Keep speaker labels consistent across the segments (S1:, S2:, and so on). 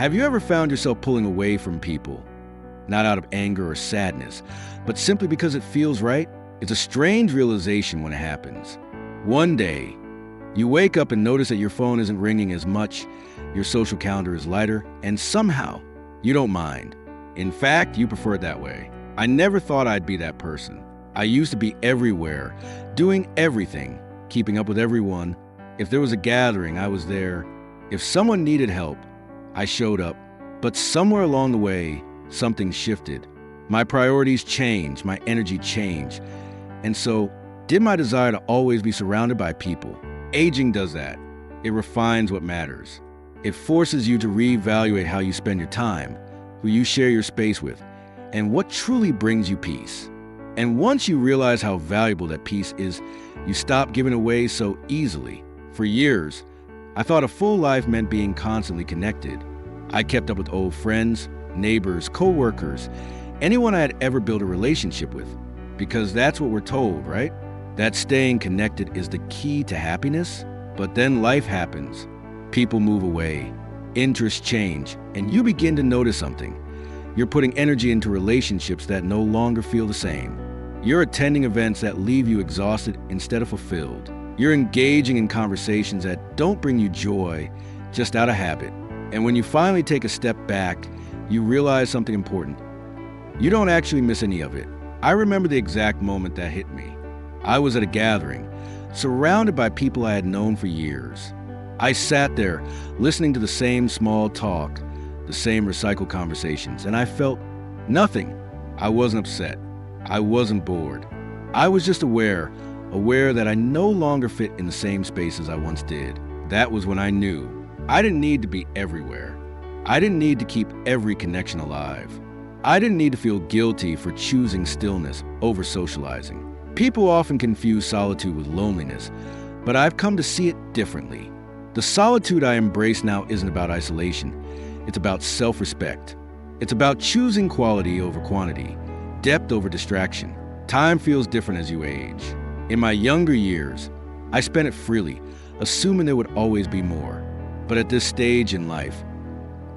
S1: Have you ever found yourself pulling away from people? Not out of anger or sadness, but simply because it feels right? It's a strange realization when it happens. One day, you wake up and notice that your phone isn't ringing as much, your social calendar is lighter, and somehow, you don't mind. In fact, you prefer it that way. I never thought I'd be that person. I used to be everywhere, doing everything, keeping up with everyone. If there was a gathering, I was there. If someone needed help, I showed up. But somewhere along the way, something shifted. My priorities changed, my energy changed. And so, did my desire to always be surrounded by people? Aging does that. It refines what matters. It forces you to reevaluate how you spend your time, who you share your space with, and what truly brings you peace. And once you realize how valuable that peace is, you stop giving away so easily. For years, I thought a full life meant being constantly connected. I kept up with old friends, neighbors, co-workers, anyone I had ever built a relationship with. Because that's what we're told, right? That staying connected is the key to happiness. But then life happens. People move away. Interests change. And you begin to notice something. You're putting energy into relationships that no longer feel the same. You're attending events that leave you exhausted instead of fulfilled. You're engaging in conversations that don't bring you joy, just out of habit. And when you finally take a step back, you realize something important. You don't actually miss any of it. I remember the exact moment that hit me. I was at a gathering, surrounded by people I had known for years. I sat there, listening to the same small talk, the same recycled conversations, and I felt nothing. I wasn't upset. I wasn't bored. I was just aware that I no longer fit in the same space as I once did. That was when I knew I didn't need to be everywhere. I didn't need to keep every connection alive. I didn't need to feel guilty for choosing stillness over socializing. People often confuse solitude with loneliness, but I've come to see it differently. The solitude I embrace now isn't about isolation. It's about self-respect. It's about choosing quality over quantity, depth over distraction. Time feels different as you age. In my younger years, I spent it freely, assuming there would always be more. But at this stage in life,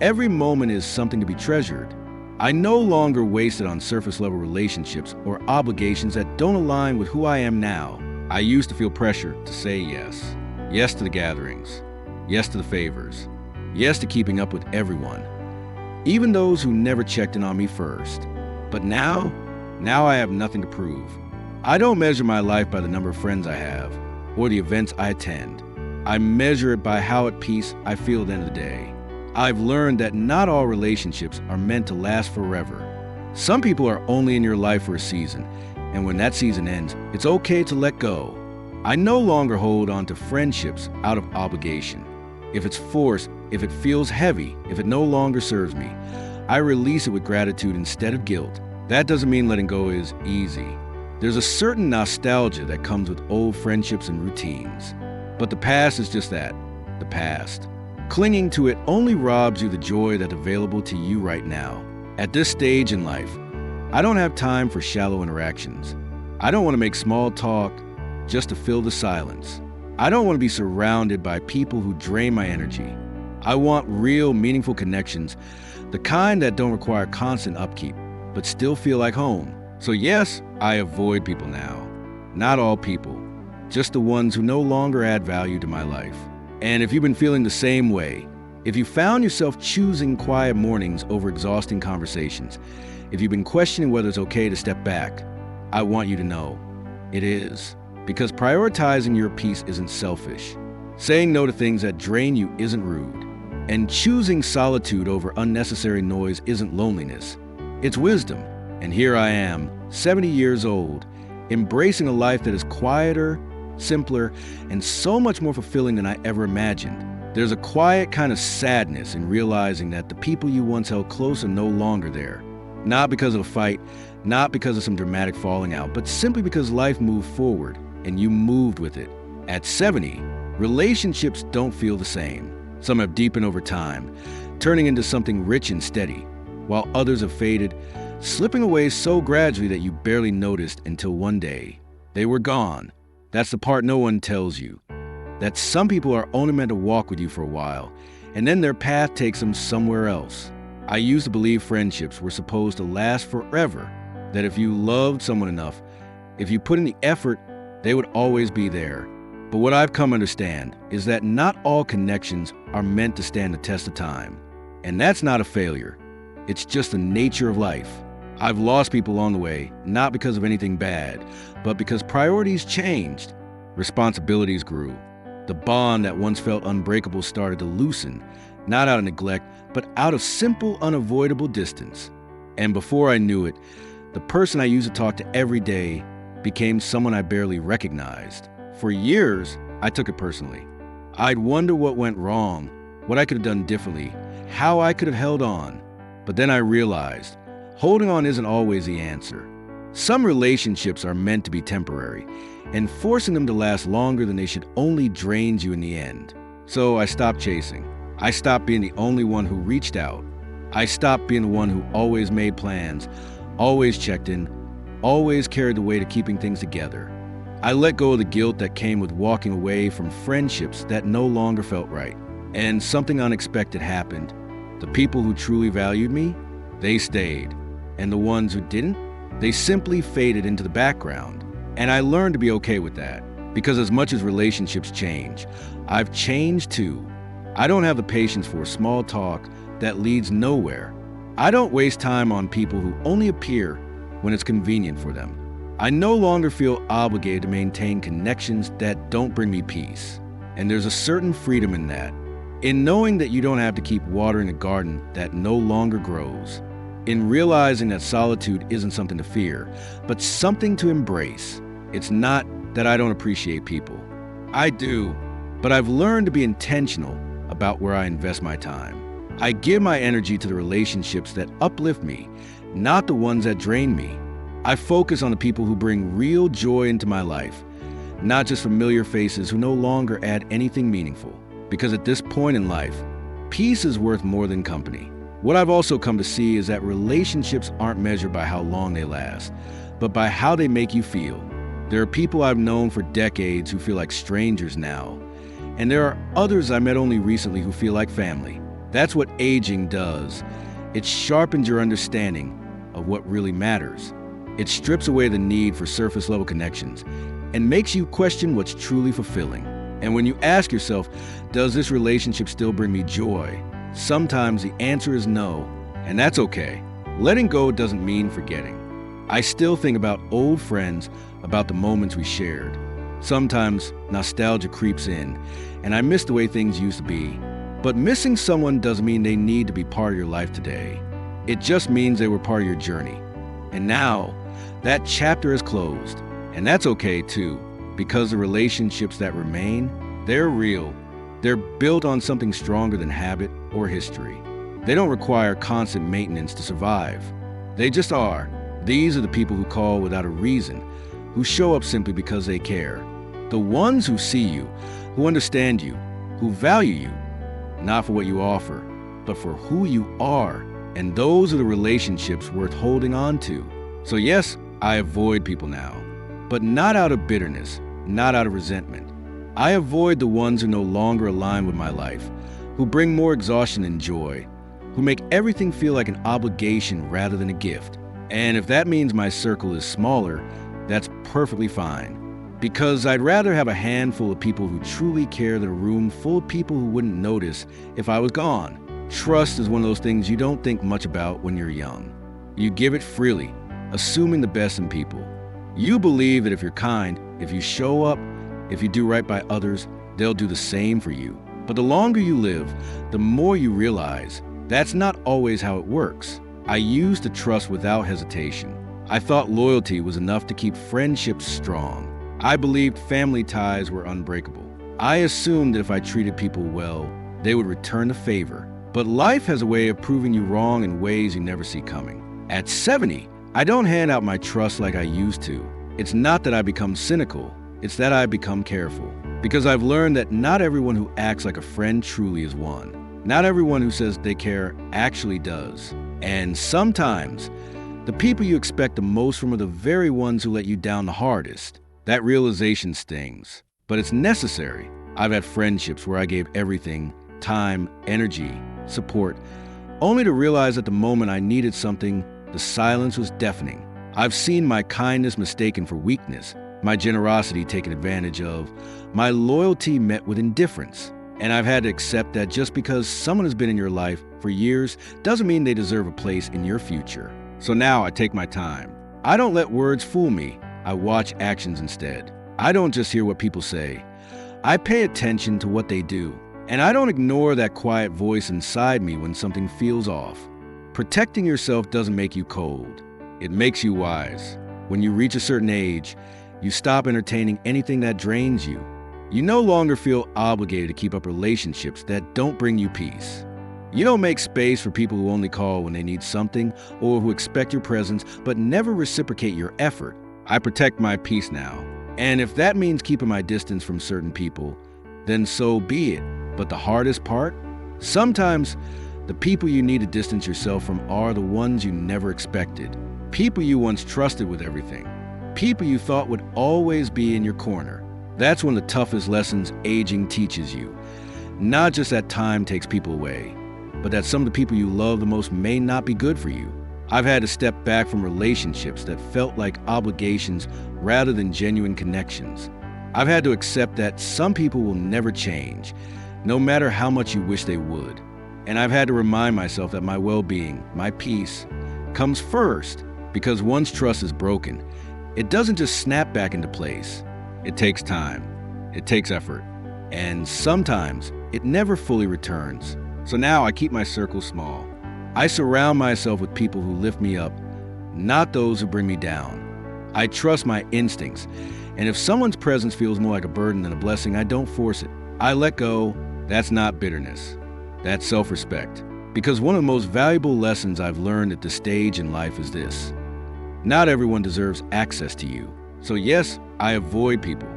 S1: every moment is something to be treasured. I no longer waste it on surface-level relationships or obligations that don't align with who I am now. I used to feel pressure to say yes. Yes to the gatherings. Yes to the favors. Yes to keeping up with everyone, even those who never checked in on me first. But now I have nothing to prove. I don't measure my life by the number of friends I have or the events I attend. I measure it by how at peace I feel at the end of the day. I've learned that not all relationships are meant to last forever. Some people are only in your life for a season, and when that season ends, it's okay to let go. I no longer hold on to friendships out of obligation. If it's forced, if it feels heavy, if it no longer serves me, I release it with gratitude instead of guilt. That doesn't mean letting go is easy. There's a certain nostalgia that comes with old friendships and routines. But the past is just that, the past. Clinging to it only robs you the joy that's available to you right now. At this stage in life, I don't have time for shallow interactions. I don't want to make small talk just to fill the silence. I don't want to be surrounded by people who drain my energy. I want real, meaningful connections, the kind that don't require constant upkeep, but still feel like home. So yes, I avoid people now. Not all people, just the ones who no longer add value to my life. And if you've been feeling the same way, if you found yourself choosing quiet mornings over exhausting conversations, if you've been questioning whether it's okay to step back, I want you to know it is. Because prioritizing your peace isn't selfish. Saying no to things that drain you isn't rude. And choosing solitude over unnecessary noise isn't loneliness. It's wisdom. And here I am, 70 years old, embracing a life that is quieter, simpler, and so much more fulfilling than I ever imagined. There's a quiet kind of sadness in realizing that the people you once held close are no longer there. Not because of a fight, not because of some dramatic falling out, but simply because life moved forward and you moved with it. At 70, relationships don't feel the same. Some have deepened over time, turning into something rich and steady, while others have faded, slipping away so gradually that you barely noticed until one day they were gone. That's the part no one tells you. That some people are only meant to walk with you for a while, and then their path takes them somewhere else. I used to believe friendships were supposed to last forever, that if you loved someone enough, if you put in the effort, they would always be there. But what I've come to understand is that not all connections are meant to stand the test of time. And that's not a failure. It's just the nature of life. I've lost people along the way, not because of anything bad, but because priorities changed. Responsibilities grew. The bond that once felt unbreakable started to loosen, not out of neglect, but out of simple, unavoidable distance. And before I knew it, the person I used to talk to every day became someone I barely recognized. For years, I took it personally. I'd wonder what went wrong, what I could have done differently, how I could have held on. But then I realized, holding on isn't always the answer. Some relationships are meant to be temporary, and forcing them to last longer than they should only drains you in the end. So I stopped chasing. I stopped being the only one who reached out. I stopped being the one who always made plans, always checked in, always carried the weight of keeping things together. I let go of the guilt that came with walking away from friendships that no longer felt right. And something unexpected happened. The people who truly valued me, they stayed. And the ones who didn't, they simply faded into the background. And I learned to be okay with that. Because as much as relationships change, I've changed too. I don't have the patience for small talk that leads nowhere. I don't waste time on people who only appear when it's convenient for them. I no longer feel obligated to maintain connections that don't bring me peace. And there's a certain freedom in that. In knowing that you don't have to keep watering a garden that no longer grows. In realizing that solitude isn't something to fear, but something to embrace. It's not that I don't appreciate people. I do, but I've learned to be intentional about where I invest my time. I give my energy to the relationships that uplift me, not the ones that drain me. I focus on the people who bring real joy into my life, not just familiar faces who no longer add anything meaningful. Because at this point in life, peace is worth more than company. What I've also come to see is that relationships aren't measured by how long they last, but by how they make you feel. There are people I've known for decades who feel like strangers now, and there are others I met only recently who feel like family. That's what aging does. It sharpens your understanding of what really matters. It strips away the need for surface-level connections and makes you question what's truly fulfilling. And when you ask yourself, does this relationship still bring me joy? Sometimes the answer is no, and that's okay. Letting go doesn't mean forgetting. I still think about old friends, about the moments we shared. Sometimes nostalgia creeps in, and I miss the way things used to be. But missing someone doesn't mean they need to be part of your life today. It just means they were part of your journey. And now, that chapter is closed. And that's okay too, because the relationships that remain, they're real. They're built on something stronger than habit or history. They don't require constant maintenance to survive. They just are. These are the people who call without a reason, who show up simply because they care. The ones who see you, who understand you, who value you, not for what you offer, but for who you are. And those are the relationships worth holding on to. So yes, I avoid people now, but not out of bitterness, not out of resentment. I avoid the ones who no longer align with my life, who bring more exhaustion than joy, who make everything feel like an obligation rather than a gift. And if that means my circle is smaller, that's perfectly fine. Because I'd rather have a handful of people who truly care than a room full of people who wouldn't notice if I was gone. Trust is one of those things you don't think much about when you're young. You give it freely, assuming the best in people. You believe that if you're kind, if you show up, if you do right by others, they'll do the same for you. But the longer you live, the more you realize that's not always how it works. I used to trust without hesitation. I thought loyalty was enough to keep friendships strong. I believed family ties were unbreakable. I assumed that if I treated people well, they would return the favor. But life has a way of proving you wrong in ways you never see coming. At 70, I don't hand out my trust like I used to. It's not that I become cynical, it's that I become careful. Because I've learned that not everyone who acts like a friend truly is one. Not everyone who says they care actually does. And sometimes, the people you expect the most from are the very ones who let you down the hardest. That realization stings, but it's necessary. I've had friendships where I gave everything time, energy, support, only to realize at the moment I needed something, the silence was deafening. I've seen my kindness mistaken for weakness, my generosity taken advantage of, my loyalty met with indifference. And I've had to accept that just because someone has been in your life for years doesn't mean they deserve a place in your future. So now I take my time. I don't let words fool me. I watch actions instead. I don't just hear what people say. I pay attention to what they do. And I don't ignore that quiet voice inside me when something feels off. Protecting yourself doesn't make you cold. It makes you wise. When you reach a certain age, you stop entertaining anything that drains you. You no longer feel obligated to keep up relationships that don't bring you peace. You don't make space for people who only call when they need something or who expect your presence but never reciprocate your effort. I protect my peace now. And if that means keeping my distance from certain people, then so be it. But the hardest part? Sometimes the people you need to distance yourself from are the ones you never expected. People you once trusted with everything. People you thought would always be in your corner. That's one of the toughest lessons aging teaches you. Not just that time takes people away, but that some of the people you love the most may not be good for you. I've had to step back from relationships that felt like obligations rather than genuine connections. I've had to accept that some people will never change, no matter how much you wish they would. And I've had to remind myself that my well-being, my peace, comes first, because once trust is broken, it doesn't just snap back into place. It takes time, it takes effort, and sometimes it never fully returns. So now I keep my circle small. I surround myself with people who lift me up, not those who bring me down. I trust my instincts, and if someone's presence feels more like a burden than a blessing, I don't force it. I let go. That's not bitterness. That's self-respect. Because one of the most valuable lessons I've learned at this stage in life is this: not everyone deserves access to you. So yes, I avoid people,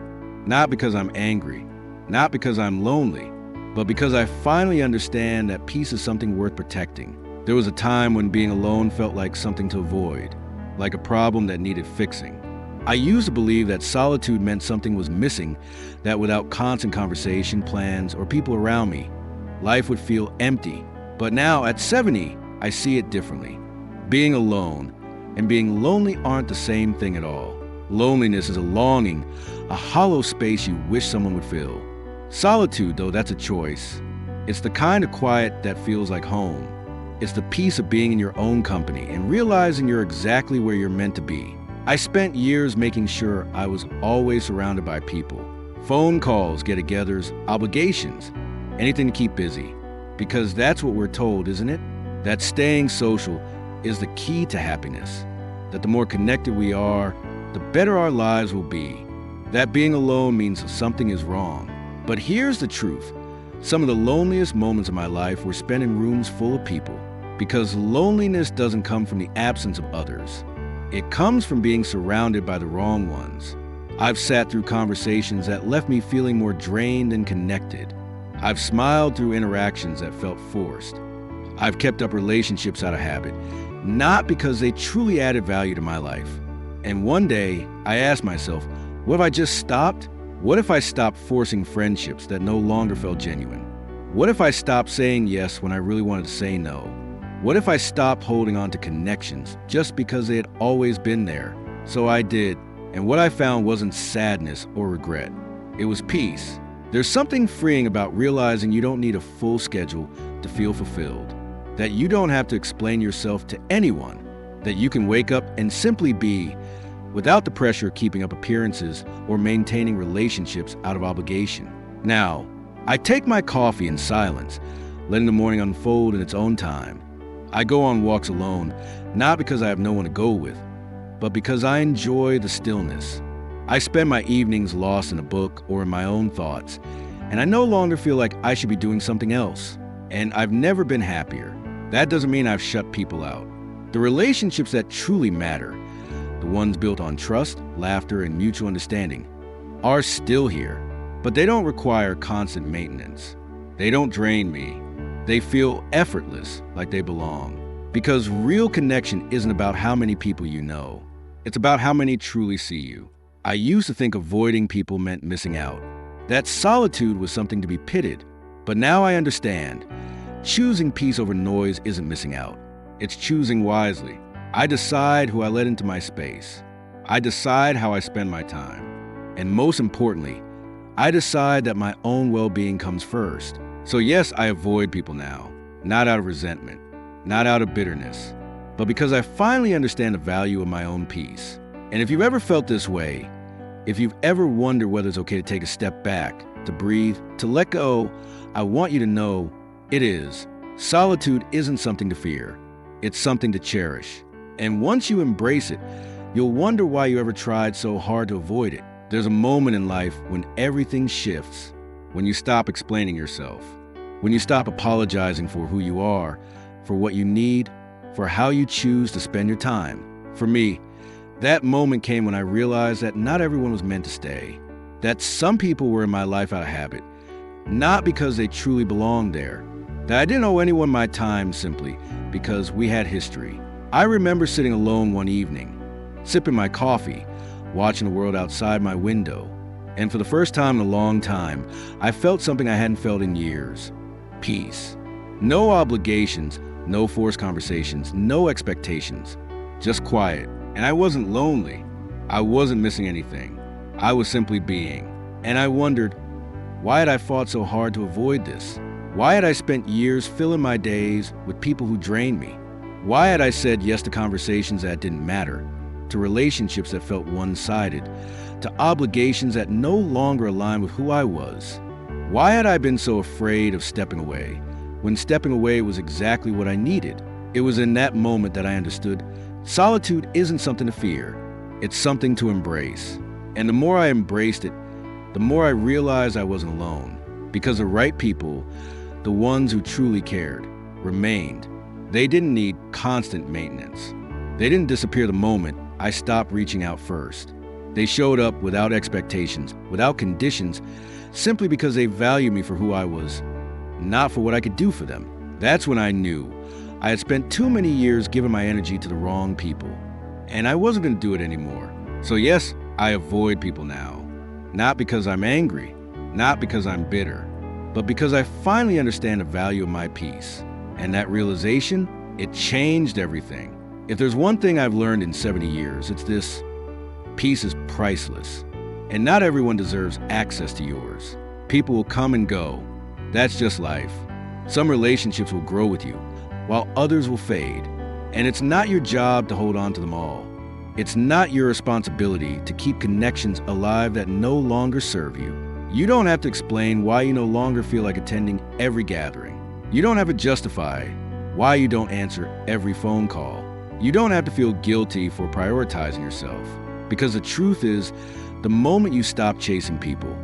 S1: not because I'm angry, not because I'm lonely, but because I finally understand that peace is something worth protecting. There was a time when being alone felt like something to avoid, like a problem that needed fixing. I used to believe that solitude meant something was missing, that without constant conversation, plans, or people around me, life would feel empty. But now, at 70, I see it differently. Being alone and being lonely aren't the same thing at all. Loneliness is a longing, a hollow space you wish someone would fill. Solitude, though, that's a choice. It's the kind of quiet that feels like home. It's the peace of being in your own company and realizing you're exactly where you're meant to be. I spent years making sure I was always surrounded by people. Phone calls, get-togethers, obligations, anything to keep busy. Because that's what we're told, isn't it? That staying social is the key to happiness. That the more connected we are, the better our lives will be. That being alone means something is wrong. But here's the truth. Some of the loneliest moments of my life were spent in rooms full of people. Because loneliness doesn't come from the absence of others. It comes from being surrounded by the wrong ones. I've sat through conversations that left me feeling more drained than connected. I've smiled through interactions that felt forced. I've kept up relationships out of habit, not because they truly added value to my life. And one day, I asked myself, what if I just stopped? What if I stopped forcing friendships that no longer felt genuine? What if I stopped saying yes when I really wanted to say no? What if I stopped holding on to connections just because they had always been there? So I did, and what I found wasn't sadness or regret. It was peace. There's something freeing about realizing you don't need a full schedule to feel fulfilled, that you don't have to explain yourself to anyone, that you can wake up and simply be, without the pressure of keeping up appearances or maintaining relationships out of obligation. Now, I take my coffee in silence, letting the morning unfold in its own time. I go on walks alone, not because I have no one to go with, but because I enjoy the stillness. I spend my evenings lost in a book or in my own thoughts, and I no longer feel like I should be doing something else. And I've never been happier. That doesn't mean I've shut people out. The relationships that truly matter, the ones built on trust, laughter, and mutual understanding, are still here, but they don't require constant maintenance. They don't drain me. They feel effortless, like they belong. Because real connection isn't about how many people you know. It's about how many truly see you. I used to think avoiding people meant missing out. That solitude was something to be pitted. But now I understand. Choosing peace over noise isn't missing out. It's choosing wisely. I decide who I let into my space. I decide how I spend my time. And most importantly, I decide that my own well-being comes first. So yes, I avoid people now, not out of resentment, not out of bitterness, but because I finally understand the value of my own peace. And if you've ever felt this way, if you've ever wondered whether it's okay to take a step back, to breathe, to let go, I want you to know it is. Solitude isn't something to fear. It's something to cherish. And once you embrace it, you'll wonder why you ever tried so hard to avoid it. There's a moment in life when everything shifts, when you stop explaining yourself, when you stop apologizing for who you are, for what you need, for how you choose to spend your time. For me, that moment came when I realized that not everyone was meant to stay, that some people were in my life out of habit, not because they truly belonged there, that I didn't owe anyone my time simply because we had history. I remember sitting alone one evening, sipping my coffee, watching the world outside my window, and for the first time in a long time, I felt something I hadn't felt in years. Peace. No obligations, no forced conversations, no expectations, just quiet. And I wasn't lonely. I wasn't missing anything. I was simply being. And I wondered, why had I fought so hard to avoid this? Why had I spent years filling my days with people who drained me? Why had I said yes to conversations that didn't matter, to relationships that felt one-sided, to obligations that no longer aligned with who I was? Why had I been so afraid of stepping away, when stepping away was exactly what I needed? It was in that moment that I understood solitude isn't something to fear, it's something to embrace. And the more I embraced it, the more I realized I wasn't alone, because the right people, the ones who truly cared, remained. They didn't need constant maintenance. They didn't disappear the moment I stopped reaching out first. They showed up without expectations, without conditions, simply because they valued me for who I was, not for what I could do for them. That's when I knew I had spent too many years giving my energy to the wrong people, and I wasn't going to do it anymore. So yes, I avoid people now, not because I'm angry, not because I'm bitter, but because I finally understand the value of my peace. And that realization, it changed everything. If there's one thing I've learned in 70 years, it's this: peace is priceless. And not everyone deserves access to yours. People will come and go. That's just life. Some relationships will grow with you, while others will fade. And it's not your job to hold on to them all. It's not your responsibility to keep connections alive that no longer serve you. You don't have to explain why you no longer feel like attending every gathering. You don't have to justify why you don't answer every phone call. You don't have to feel guilty for prioritizing yourself. Because the truth is, the moment you stop chasing people,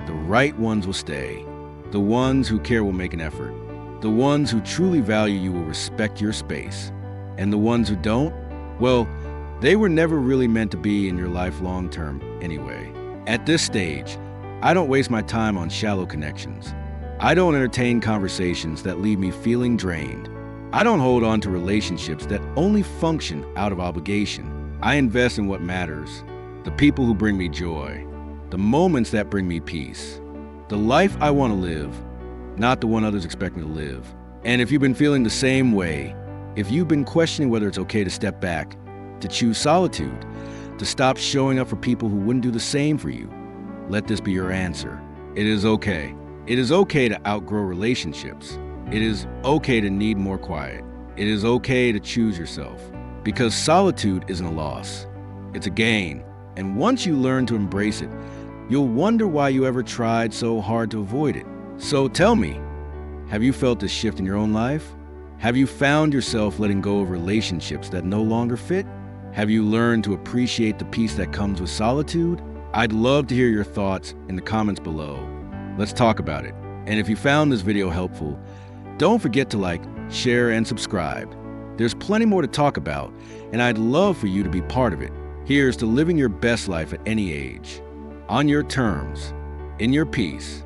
S1: the right ones will stay. The ones who care will make an effort. The ones who truly value you will respect your space. And the ones who don't, well, they were never really meant to be in your life long term anyway. At this stage, I don't waste my time on shallow connections. I don't entertain conversations that leave me feeling drained. I don't hold on to relationships that only function out of obligation. I invest in what matters, the people who bring me joy, the moments that bring me peace, the life I want to live, not the one others expect me to live. And if you've been feeling the same way, if you've been questioning whether it's okay to step back, to choose solitude, to stop showing up for people who wouldn't do the same for you, let this be your answer. It is okay. It is okay to outgrow relationships. It is okay to need more quiet. It is okay to choose yourself. Because solitude isn't a loss. It's a gain. And once you learn to embrace it, you'll wonder why you ever tried so hard to avoid it. So tell me, have you felt this shift in your own life? Have you found yourself letting go of relationships that no longer fit? Have you learned to appreciate the peace that comes with solitude? I'd love to hear your thoughts in the comments below. Let's talk about it. And if you found this video helpful, don't forget to like, share, and subscribe. There's plenty more to talk about, and I'd love for you to be part of it. Here's to living your best life at any age, on your terms, in your peace.